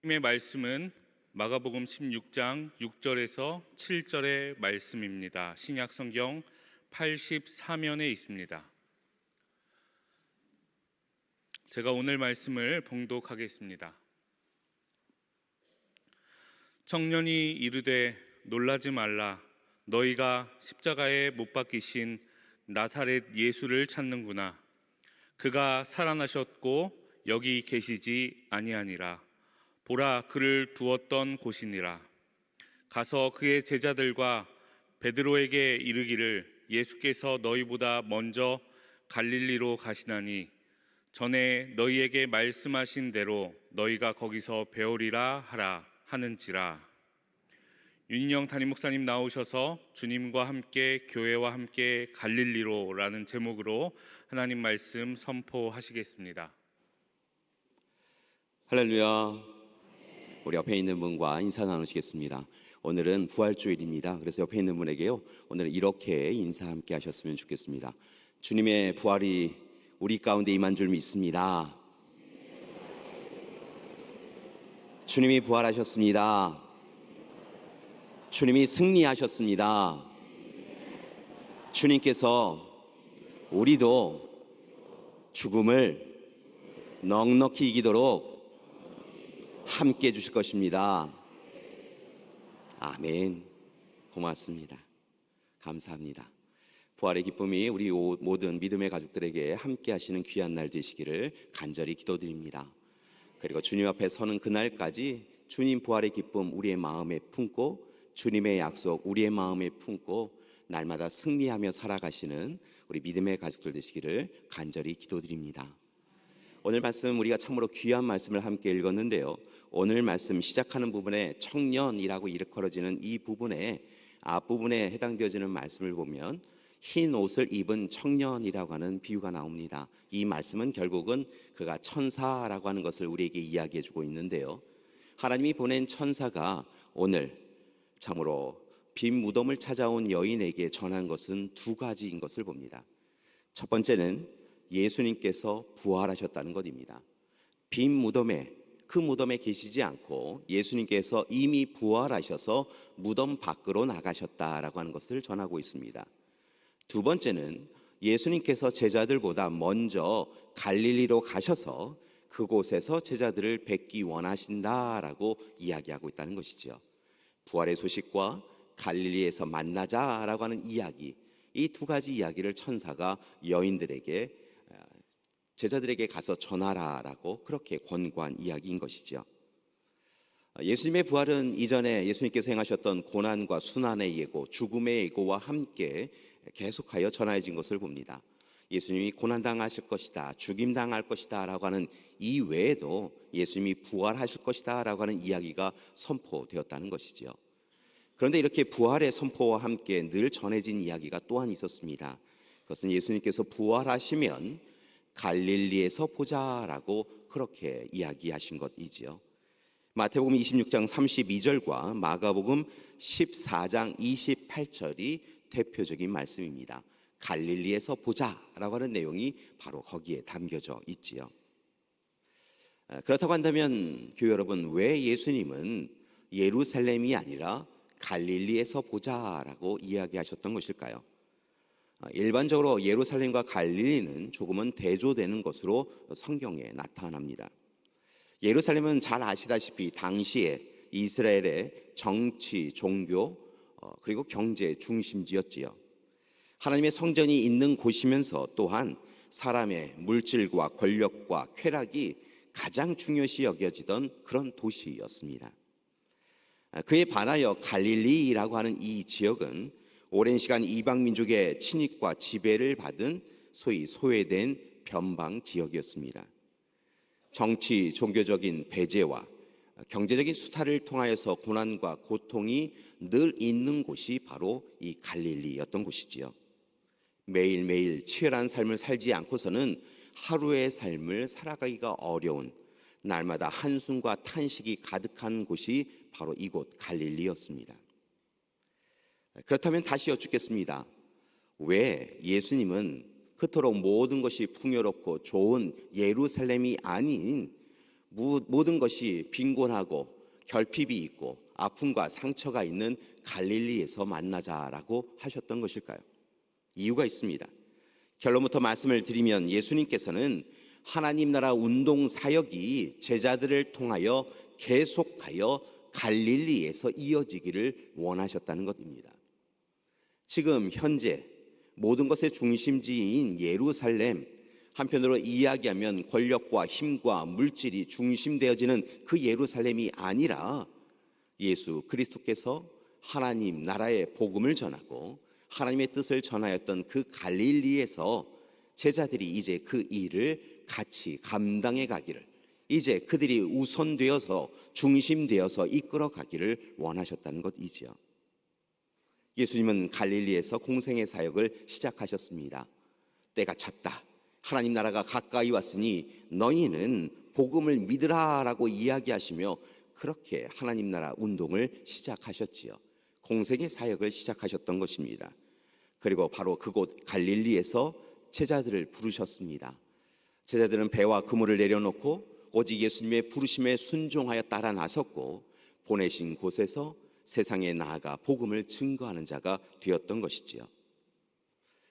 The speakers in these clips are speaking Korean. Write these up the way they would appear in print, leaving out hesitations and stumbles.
하나님의 말씀은 마가복음 16장 6절에서 7절의 말씀입니다. 신약 성경 84면에 있습니다. 제가 오늘 말씀을 봉독하겠습니다. 청년이 이르되 놀라지 말라. 너희가 십자가에 못 박히신 나사렛 예수를 찾는구나. 그가 살아나셨고 여기 계시지 아니하니라. 보라, 그를 두었던 곳이니라. 가서 그의 제자들과 베드로에게 이르기를 예수께서 너희보다 먼저 갈릴리로 가시나니 전에 너희에게 말씀하신 대로 너희가 거기서 배우리라 하라 하는지라. 윤인영 담임 목사님 나오셔서 주님과 함께 교회와 함께 갈릴리로라는 제목으로 하나님 말씀 선포하시겠습니다. 할렐루야. 우리 옆에 있는 분과 인사 나누시겠습니다. 오늘은 부활주일입니다. 그래서 옆에 있는 분에게요, 오늘은 이렇게 인사 함께 하셨으면 좋겠습니다. 주님의 부활이 우리 가운데 임한 줄 믿습니다. 주님이 부활하셨습니다. 주님이 승리하셨습니다. 주님께서 우리도 죽음을 넉넉히 이기도록 함께 해주실 것입니다. 아멘. 고맙습니다. 감사합니다. 부활의 기쁨이 우리 모든 믿음의 가족들에게 함께 하시는 귀한 날 되시기를 간절히 기도드립니다. 그리고 주님 앞에 서는 그날까지 주님 부활의 기쁨 우리의 마음에 품고 주님의 약속 우리의 마음에 품고 날마다 승리하며 살아가시는 우리 믿음의 가족들 되시기를 간절히 기도드립니다. 오늘 말씀 우리가 참으로 귀한 말씀을 함께 읽었는데요, 오늘 말씀 시작하는 부분에 청년이라고 일컬어지는 이 부분에 앞부분에 해당되어지는 말씀을 보면 흰 옷을 입은 청년이라고 하는 비유가 나옵니다. 이 말씀은 결국은 그가 천사라고 하는 것을 우리에게 이야기해 주고 있는데요, 하나님이 보낸 천사가 오늘 참으로 빈 무덤을 찾아온 여인에게 전한 것은 두 가지인 것을 봅니다. 첫 번째는 예수님께서 부활하셨다는 것입니다. 빈 무덤에, 그 무덤에 계시지 않고 예수님께서 이미 부활하셔서 무덤 밖으로 나가셨다라고 하는 것을 전하고 있습니다. 두 번째는 예수님께서 제자들보다 먼저 갈릴리로 가셔서 그곳에서 제자들을 뵙기 원하신다라고 이야기하고 있다는 것이죠. 부활의 소식과 갈릴리에서 만나자라고 하는 이야기, 이 두 가지 이야기를 천사가 여인들에게, 제자들에게 가서 전하라라고 그렇게 권고한 이야기인 것이죠. 예수님의 부활은 이전에 예수님께서 행하셨던 고난과 순환의 예고, 죽음의 예고와 함께 계속하여 전해진 것을 봅니다. 예수님이 고난당하실 것이다, 죽임당할 것이다 라고 하는 이 외에도 예수님이 부활하실 것이다 라고 하는 이야기가 선포되었다는 것이죠. 그런데 이렇게 부활의 선포와 함께 늘 전해진 이야기가 또한 있었습니다. 그것은 예수님께서 부활하시면 갈릴리에서 보자라고 그렇게 이야기하신 것이지요. 마태복음 26장 32절과 마가복음 14장 28절이 대표적인 말씀입니다. 갈릴리에서 보자라고 하는 내용이 바로 거기에 담겨져 있지요. 그렇다고 한다면 교회 여러분, 왜 예수님은 예루살렘이 아니라 갈릴리에서 보자라고 이야기하셨던 것일까요? 일반적으로 예루살렘과 갈릴리는 조금은 대조되는 것으로 성경에 나타납니다. 예루살렘은 잘 아시다시피 당시에 이스라엘의 정치, 종교, 그리고 경제 중심지였지요. 하나님의 성전이 있는 곳이면서 또한 사람의 물질과 권력과 쾌락이 가장 중요시 여겨지던 그런 도시였습니다. 그에 반하여 갈릴리라고 하는 이 지역은 오랜 시간 이방 민족의 침입과 지배를 받은 소위 소외된 변방 지역이었습니다. 정치, 종교적인 배제와 경제적인 수탈을 통하여서 고난과 고통이 늘 있는 곳이 바로 이 갈릴리였던 곳이지요. 매일매일 치열한 삶을 살지 않고서는 하루의 삶을 살아가기가 어려운, 날마다 한숨과 탄식이 가득한 곳이 바로 이곳 갈릴리였습니다. 그렇다면 다시 여쭙겠습니다. 왜 예수님은 그토록 모든 것이 풍요롭고 좋은 예루살렘이 아닌 모든 것이 빈곤하고 결핍이 있고 아픔과 상처가 있는 갈릴리에서 만나자라고 하셨던 것일까요? 이유가 있습니다. 결론부터 말씀을 드리면 예수님께서는 하나님 나라 운동 사역이 제자들을 통하여 계속하여 갈릴리에서 이어지기를 원하셨다는 것입니다. 지금 현재 모든 것의 중심지인 예루살렘, 한편으로 이야기하면 권력과 힘과 물질이 중심되어지는 그 예루살렘이 아니라 예수 그리스도께서 하나님 나라의 복음을 전하고 하나님의 뜻을 전하였던 그 갈릴리에서 제자들이 이제 그 일을 같이 감당해 가기를, 이제 그들이 우선되어서 중심되어서 이끌어 가기를 원하셨다는 것이지요. 예수님은 갈릴리에서 공생의 사역을 시작하셨습니다. 때가 찼다. 하나님 나라가 가까이 왔으니 너희는 복음을 믿으라라고 이야기하시며 그렇게 하나님 나라 운동을 시작하셨지요. 공생의 사역을 시작하셨던 것입니다. 그리고 바로 그곳 갈릴리에서 제자들을 부르셨습니다. 제자들은 배와 그물을 내려놓고 오직 예수님의 부르심에 순종하여 따라 나섰고 보내신 곳에서 세상에 나아가 복음을 증거하는 자가 되었던 것이지요.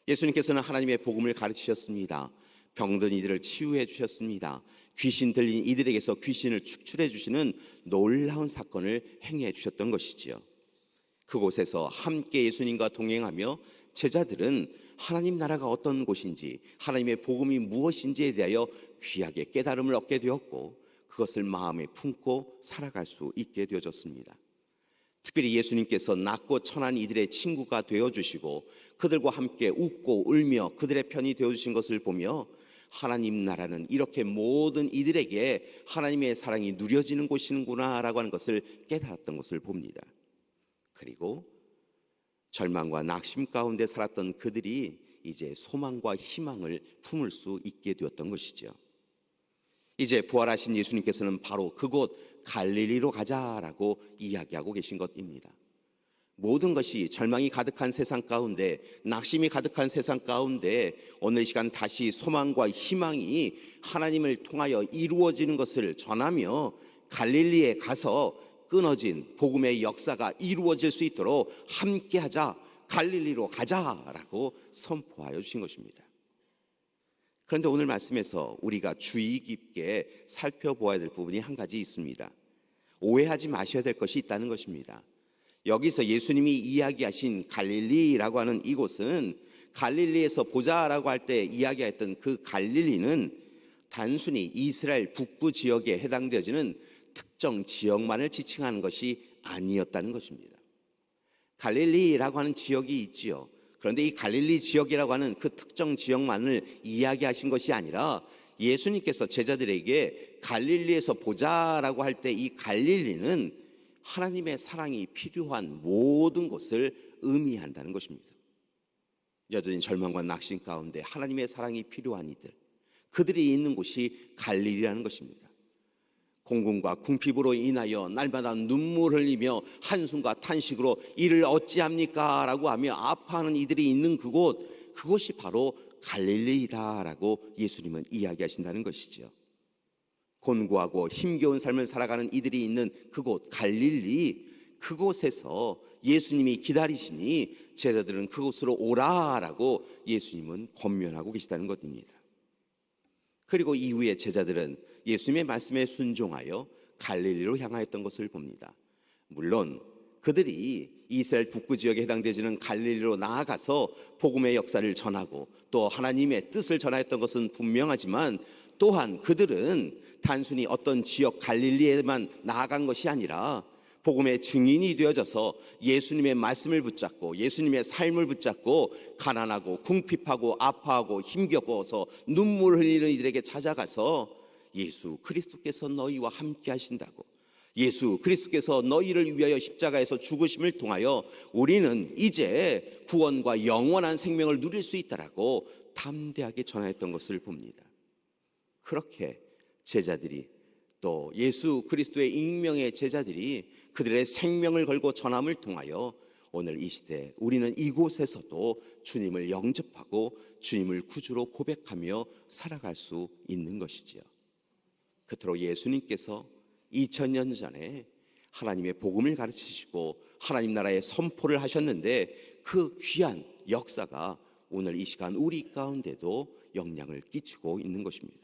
예수님께서는 하나님의 복음을 가르치셨습니다. 병든 이들을 치유해 주셨습니다. 귀신 들린 이들에게서 귀신을 축출해 주시는 놀라운 사건을 행해 주셨던 것이지요. 그곳에서 함께 예수님과 동행하며 제자들은 하나님 나라가 어떤 곳인지, 하나님의 복음이 무엇인지에 대하여 귀하게 깨달음을 얻게 되었고 그것을 마음에 품고 살아갈 수 있게 되어졌습니다. 특별히 예수님께서 낮고 천한 이들의 친구가 되어주시고 그들과 함께 웃고 울며 그들의 편이 되어주신 것을 보며 하나님 나라는 이렇게 모든 이들에게 하나님의 사랑이 누려지는 곳이구나 라고 하는 것을 깨달았던 것을 봅니다. 그리고 절망과 낙심 가운데 살았던 그들이 이제 소망과 희망을 품을 수 있게 되었던 것이죠. 이제 부활하신 예수님께서는 바로 그곳 갈릴리로 가자라고 이야기하고 계신 것입니다. 모든 것이 절망이 가득한 세상 가운데, 낙심이 가득한 세상 가운데 오늘 시간 다시 소망과 희망이 하나님을 통하여 이루어지는 것을 전하며 갈릴리에 가서 끊어진 복음의 역사가 이루어질 수 있도록 함께하자, 갈릴리로 가자라고 선포하여 주신 것입니다. 그런데 오늘 말씀에서 우리가 주의 깊게 살펴보아야 될 부분이 한 가지 있습니다. 오해하지 마셔야 될 것이 있다는 것입니다. 여기서 예수님이 이야기하신 갈릴리라고 하는 이곳은 갈릴리에서 보자라고 할 때 이야기했던 그 갈릴리는 단순히 이스라엘 북부 지역에 해당되어지는 특정 지역만을 지칭하는 것이 아니었다는 것입니다. 갈릴리라고 하는 지역이 있지요. 그런데 이 갈릴리 지역이라고 하는 그 특정 지역만을 이야기하신 것이 아니라 예수님께서 제자들에게 갈릴리에서 보자라고 할 때 이 갈릴리는 하나님의 사랑이 필요한 모든 곳을 의미한다는 것입니다. 여전히 절망과 낙심 가운데 하나님의 사랑이 필요한 이들, 그들이 있는 곳이 갈릴리라는 것입니다. 공군과 궁핍으로 인하여 날마다 눈물 흘리며 한숨과 탄식으로 이를 어찌합니까? 라고 하며 아파하는 이들이 있는 그곳이 바로 갈릴리다라고 예수님은 이야기하신다는 것이죠. 곤고하고 힘겨운 삶을 살아가는 이들이 있는 그곳 갈릴리, 그곳에서 예수님이 기다리시니 제자들은 그곳으로 오라라고 예수님은 권면하고 계시다는 것입니다. 그리고 이후에 제자들은 예수님의 말씀에 순종하여 갈릴리로 향하였던 것을 봅니다. 물론 그들이 이스라엘 북부 지역에 해당되지는 갈릴리로 나아가서 복음의 역사를 전하고 또 하나님의 뜻을 전하였던 것은 분명하지만 또한 그들은 단순히 어떤 지역 갈릴리에만 나아간 것이 아니라 복음의 증인이 되어져서 예수님의 말씀을 붙잡고 예수님의 삶을 붙잡고 가난하고 궁핍하고 아파하고 힘겨워서 눈물 흘리는 이들에게 찾아가서 예수 그리스도께서 너희와 함께 하신다고, 예수 그리스도께서 너희를 위하여 십자가에서 죽으심을 통하여 우리는 이제 구원과 영원한 생명을 누릴 수 있다라고 담대하게 전하였던 것을 봅니다. 그렇게 제자들이 또 예수 그리스도의 익명의 제자들이 그들의 생명을 걸고 전함을 통하여 오늘 이 시대 우리는 이곳에서도 주님을 영접하고 주님을 구주로 고백하며 살아갈 수 있는 것이지요. 그토록 예수님께서 2000년 전에 하나님의 복음을 가르치시고 하나님 나라의 선포를 하셨는데 그 귀한 역사가 오늘 이 시간 우리 가운데도 영향을 끼치고 있는 것입니다.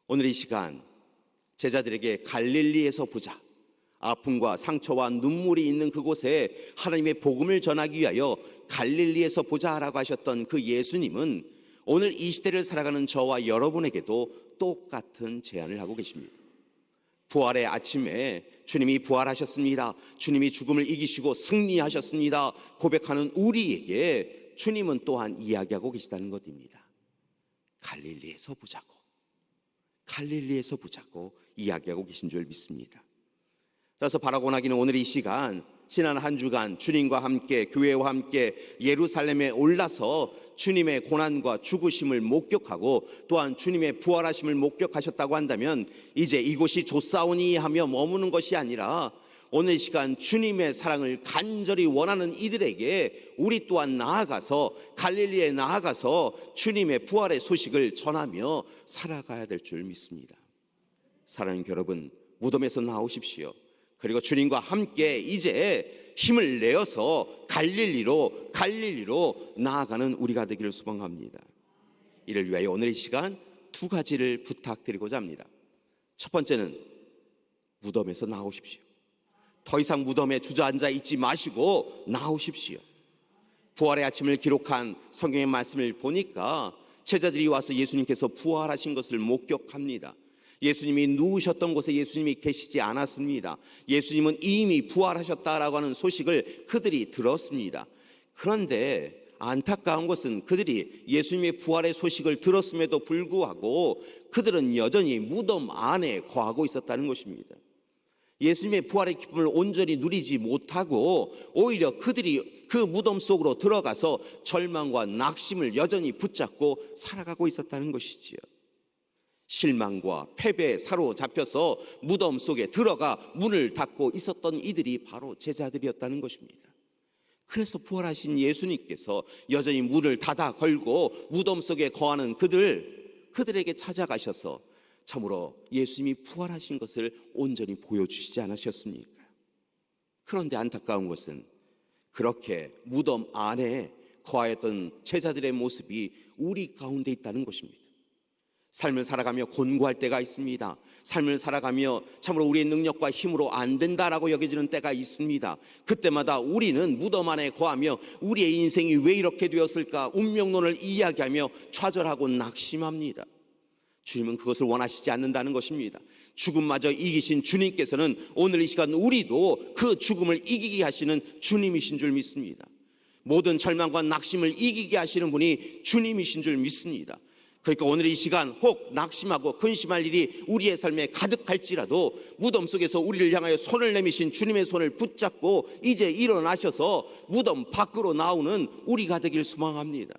오늘 이 시간 제자들에게 갈릴리에서 보자, 아픔과 상처와 눈물이 있는 그곳에 하나님의 복음을 전하기 위하여 갈릴리에서 보자라고 하셨던 그 예수님은 오늘 이 시대를 살아가는 저와 여러분에게도 똑같은 제안을 하고 계십니다. 부활의 아침에 주님이 부활하셨습니다. 주님이 죽음을 이기시고 승리하셨습니다. 고백하는 우리에게 주님은 또한 이야기하고 계시다는 것입니다. 갈릴리에서 보자고, 갈릴리에서 보자고 이야기하고 계신 줄 믿습니다. 따라서 바라고 나기는 오늘 이 시간, 지난 한 주간 주님과 함께 교회와 함께 예루살렘에 올라서 주님의 고난과 죽으심을 목격하고 또한 주님의 부활하심을 목격하셨다고 한다면 이제 이곳이 좋사오니 하며 머무는 것이 아니라 오늘 시간 주님의 사랑을 간절히 원하는 이들에게 우리 또한 나아가서 갈릴리에 나아가서 주님의 부활의 소식을 전하며 살아가야 될 줄 믿습니다. 사랑하는 여러분, 무덤에서 나오십시오. 그리고 주님과 함께 이제 힘을 내어서 갈릴리로 나아가는 우리가 되기를 소망합니다. 이를 위하여 오늘 이 시간 두 가지를 부탁드리고자 합니다. 첫 번째는 무덤에서 나오십시오. 더 이상 무덤에 주저앉아 있지 마시고 나오십시오. 부활의 아침을 기록한 성경의 말씀을 보니까 제자들이 와서 예수님께서 부활하신 것을 목격합니다. 예수님이 누우셨던 곳에 예수님이 계시지 않았습니다. 예수님은 이미 부활하셨다라고 하는 소식을 그들이 들었습니다. 그런데 안타까운 것은 그들이 예수님의 부활의 소식을 들었음에도 불구하고 그들은 여전히 무덤 안에 거하고 있었다는 것입니다. 예수님의 부활의 기쁨을 온전히 누리지 못하고 오히려 그들이 그 무덤 속으로 들어가서 절망과 낙심을 여전히 붙잡고 살아가고 있었다는 것이지요. 실망과 패배에 사로잡혀서 무덤 속에 들어가 문을 닫고 있었던 이들이 바로 제자들이었다는 것입니다. 그래서 부활하신 예수님께서 여전히 문을 닫아 걸고 무덤 속에 거하는 그들에게 찾아가셔서 참으로 예수님이 부활하신 것을 온전히 보여주시지 않으셨습니까? 그런데 안타까운 것은 그렇게 무덤 안에 거하였던 제자들의 모습이 우리 가운데 있다는 것입니다. 삶을 살아가며 곤고할 때가 있습니다. 삶을 살아가며 참으로 우리의 능력과 힘으로 안 된다라고 여겨지는 때가 있습니다. 그때마다 우리는 무덤 안에 거하며 우리의 인생이 왜 이렇게 되었을까 운명론을 이야기하며 좌절하고 낙심합니다. 주님은 그것을 원하시지 않는다는 것입니다. 죽음마저 이기신 주님께서는 오늘 이 시간 우리도 그 죽음을 이기게 하시는 주님이신 줄 믿습니다. 모든 절망과 낙심을 이기게 하시는 분이 주님이신 줄 믿습니다. 그러니까 오늘 이 시간 혹 낙심하고 근심할 일이 우리의 삶에 가득할지라도 무덤 속에서 우리를 향하여 손을 내미신 주님의 손을 붙잡고 이제 일어나셔서 무덤 밖으로 나오는 우리가 되길 소망합니다.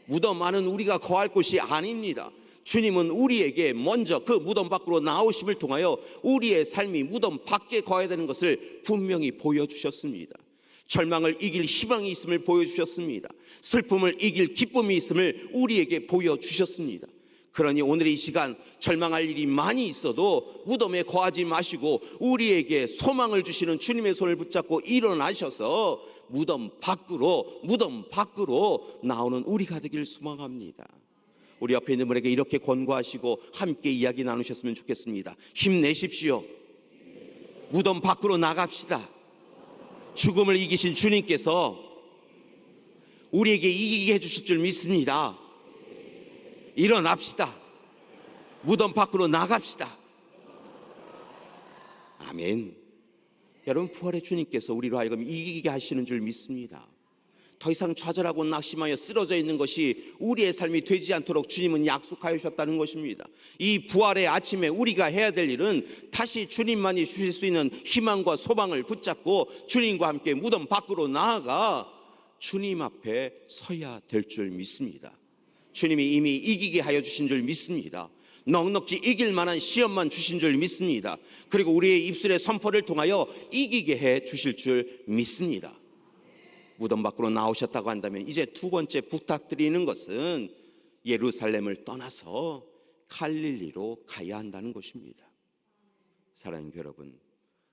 무덤 안은 우리가 거할 곳이 아닙니다. 주님은 우리에게 먼저 그 무덤 밖으로 나오심을 통하여 우리의 삶이 무덤 밖에 거해야 되는 것을 분명히 보여주셨습니다. 절망을 이길 희망이 있음을 보여주셨습니다. 슬픔을 이길 기쁨이 있음을 우리에게 보여주셨습니다. 그러니 오늘 이 시간 절망할 일이 많이 있어도 무덤에 거하지 마시고 우리에게 소망을 주시는 주님의 손을 붙잡고 일어나셔서 무덤 밖으로 나오는 우리가 되기를 소망합니다. 우리 옆에 있는 분에게 이렇게 권고하시고 함께 이야기 나누셨으면 좋겠습니다. 힘내십시오. 무덤 밖으로 나갑시다. 죽음을 이기신 주님께서 우리에게 이기게 해주실 줄 믿습니다. 일어납시다. 무덤 밖으로 나갑시다. 아멘. 여러분, 부활의 주님께서 우리로 하여금 이기게 하시는 줄 믿습니다. 더 이상 좌절하고 낙심하여 쓰러져 있는 것이 우리의 삶이 되지 않도록 주님은 약속하셨다는 것입니다. 이 부활의 아침에 우리가 해야 될 일은 다시 주님만이 주실 수 있는 희망과 소망을 붙잡고 주님과 함께 무덤 밖으로 나아가 주님 앞에 서야 될 줄 믿습니다. 주님이 이미 이기게 하여 주신 줄 믿습니다. 넉넉히 이길 만한 시험만 주신 줄 믿습니다. 그리고 우리의 입술의 선포를 통하여 이기게 해 주실 줄 믿습니다. 무덤 밖으로 나오셨다고 한다면 이제 두 번째 부탁드리는 것은 예루살렘을 떠나서 갈릴리로 가야 한다는 것입니다. 사랑하는 여러분,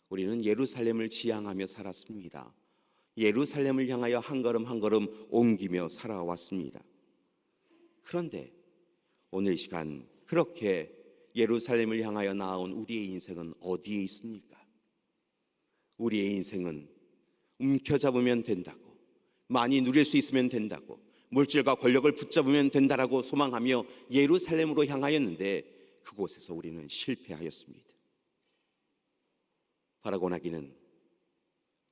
우리는 예루살렘을 지향하며 살았습니다. 예루살렘을 향하여 한 걸음 한 걸음 옮기며 살아왔습니다. 그런데 오늘 이 시간 그렇게 예루살렘을 향하여 나아온 우리의 인생은 어디에 있습니까? 우리의 인생은 움켜잡으면 된다고, 많이 누릴 수 있으면 된다고, 물질과 권력을 붙잡으면 된다라고 소망하며 예루살렘으로 향하였는데 그곳에서 우리는 실패하였습니다. 바라고 나기는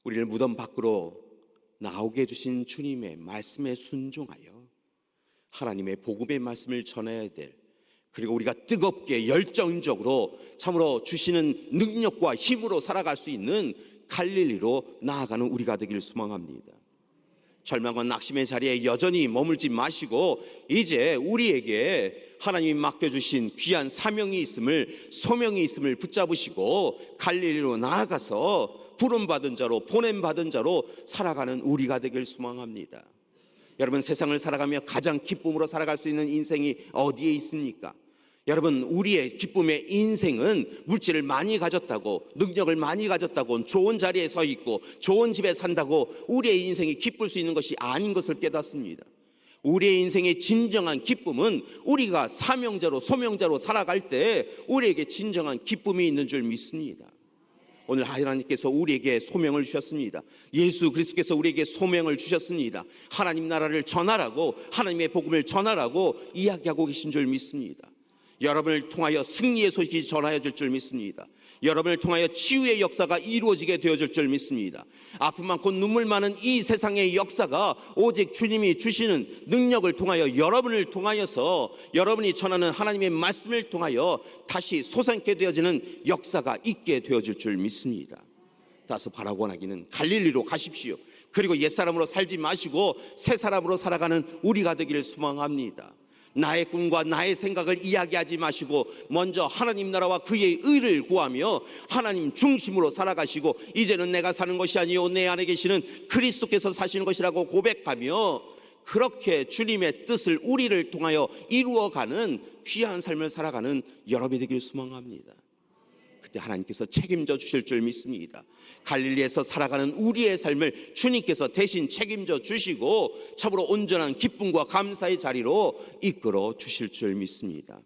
우리를 무덤 밖으로 나오게 해주신 주님의 말씀에 순종하여 하나님의 복음의 말씀을 전해야 될, 그리고 우리가 뜨겁게 열정적으로 참으로 주시는 능력과 힘으로 살아갈 수 있는 갈릴리로 나아가는 우리가 되기를 소망합니다. 절망과 낙심의 자리에 여전히 머물지 마시고 이제 우리에게 하나님이 맡겨주신 귀한 사명이 있음을, 소명이 있음을 붙잡으시고 갈릴리로 나아가서 부름받은 자로, 보냄받은 자로 살아가는 우리가 되길 소망합니다. 여러분, 세상을 살아가며 가장 기쁨으로 살아갈 수 있는 인생이 어디에 있습니까? 여러분, 우리의 기쁨의 인생은 물질을 많이 가졌다고, 능력을 많이 가졌다고, 좋은 자리에 서 있고 좋은 집에 산다고 우리의 인생이 기쁠 수 있는 것이 아닌 것을 깨닫습니다. 우리의 인생의 진정한 기쁨은 우리가 사명자로, 소명자로 살아갈 때 우리에게 진정한 기쁨이 있는 줄 믿습니다. 오늘 하나님께서 우리에게 소명을 주셨습니다. 예수 그리스도께서 우리에게 소명을 주셨습니다. 하나님 나라를 전하라고, 하나님의 복음을 전하라고 이야기하고 계신 줄 믿습니다. 여러분을 통하여 승리의 소식이 전하여질 줄 믿습니다. 여러분을 통하여 치유의 역사가 이루어지게 되어질 줄 믿습니다. 아픔 많고 눈물 많은 이 세상의 역사가 오직 주님이 주시는 능력을 통하여, 여러분을 통하여서, 여러분이 전하는 하나님의 말씀을 통하여 다시 솟아있게 되어지는 역사가 있게 되어질 줄 믿습니다. 따라서 바라고 하기는 갈릴리로 가십시오. 그리고 옛사람으로 살지 마시고 새 사람으로 살아가는 우리가 되기를 소망합니다. 나의 꿈과 나의 생각을 이야기하지 마시고 먼저 하나님 나라와 그의 의를 구하며 하나님 중심으로 살아가시고, 이제는 내가 사는 것이 아니요 내 안에 계시는 그리스도께서 사시는 것이라고 고백하며 그렇게 주님의 뜻을 우리를 통하여 이루어가는 귀한 삶을 살아가는 여러분이 되길 소망합니다. 그때 하나님께서 책임져 주실 줄 믿습니다. 갈릴리에서 살아가는 우리의 삶을 주님께서 대신 책임져 주시고 참으로 온전한 기쁨과 감사의 자리로 이끌어 주실 줄 믿습니다.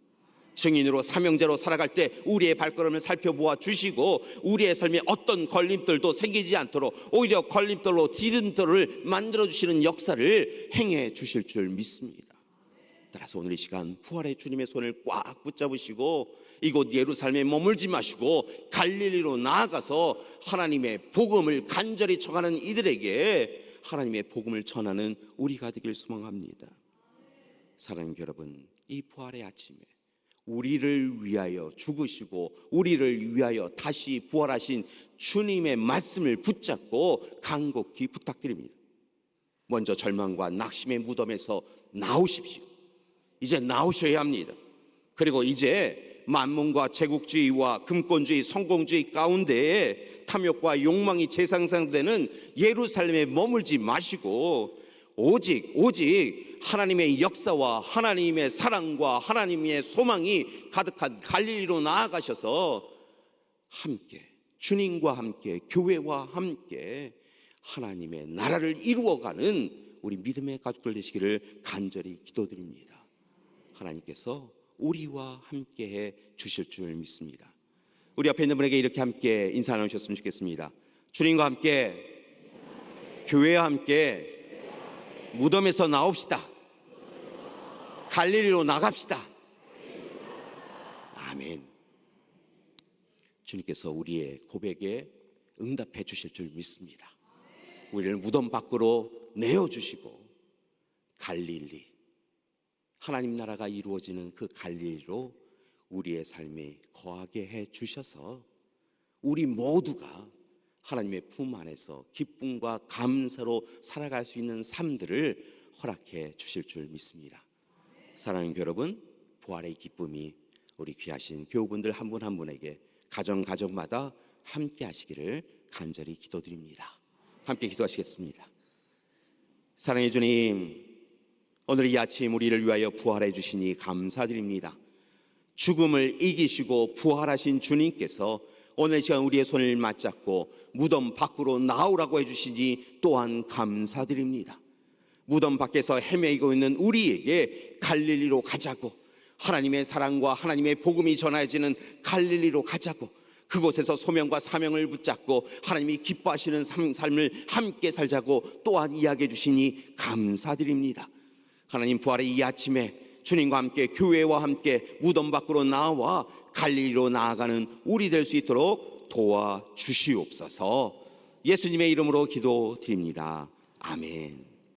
증인으로, 사명자로 살아갈 때 우리의 발걸음을 살펴보아 주시고 우리의 삶에 어떤 걸림돌도 생기지 않도록 오히려 걸림돌로 디딤돌을 만들어 주시는 역사를 행해 주실 줄 믿습니다. 따라서 오늘 이 시간 부활의 주님의 손을 꽉 붙잡으시고 이곳 예루살렘에 머물지 마시고 갈릴리로 나아가서 하나님의 복음을 간절히 청하는 이들에게 하나님의 복음을 전하는 우리가 되길 소망합니다. 사랑하는 여러분, 이 부활의 아침에 우리를 위하여 죽으시고 우리를 위하여 다시 부활하신 주님의 말씀을 붙잡고 간곡히 부탁드립니다. 먼저 절망과 낙심의 무덤에서 나오십시오. 이제 나오셔야 합니다. 그리고 이제 만문과 제국주의와 금권주의, 성공주의 가운데에 탐욕과 욕망이 재상상되는 예루살렘에 머물지 마시고 오직 하나님의 역사와 하나님의 사랑과 하나님의 소망이 가득한 갈릴리로 나아가셔서 함께, 주님과 함께, 교회와 함께 하나님의 나라를 이루어가는 우리 믿음의 가족들 되시기를 간절히 기도드립니다. 하나님께서 우리와 함께해 주실 줄 믿습니다. 우리 앞에 있는 분에게 이렇게 함께 인사 나누셨으면 좋겠습니다. 주님과 함께, 교회와 함께 무덤에서 나옵시다. 갈릴리로 나갑시다. 아멘. 주님께서 우리의 고백에 응답해 주실 줄 믿습니다. 우리를 무덤 밖으로 내어주시고 갈릴리, 하나님 나라가 이루어지는 그 갈릴리로 우리의 삶에 거하게 해 주셔서 우리 모두가 하나님의 품 안에서 기쁨과 감사로 살아갈 수 있는 삶들을 허락해 주실 줄 믿습니다. 사랑하는 여러분, 부활의 기쁨이 우리 귀하신 교우분들 한 분 한 분에게 가정마다 함께 하시기를 간절히 기도드립니다. 함께 기도하시겠습니다. 사랑해 주님, 오늘 이 아침 우리를 위하여 부활해 주시니 감사드립니다. 죽음을 이기시고 부활하신 주님께서 오늘 시간 우리의 손을 맞잡고 무덤 밖으로 나오라고 해주시니 또한 감사드립니다. 무덤 밖에서 헤매이고 있는 우리에게 갈릴리로 가자고, 하나님의 사랑과 하나님의 복음이 전해지는 갈릴리로 가자고, 그곳에서 소명과 사명을 붙잡고 하나님이 기뻐하시는 삶을 함께 살자고 또한 이야기해 주시니 감사드립니다. 하나님, 부활의 이 아침에 주님과 함께 교회와 함께 무덤 밖으로 나와 갈릴리로 나아가는 우리 될 수 있도록 도와주시옵소서. 예수님의 이름으로 기도드립니다. 아멘.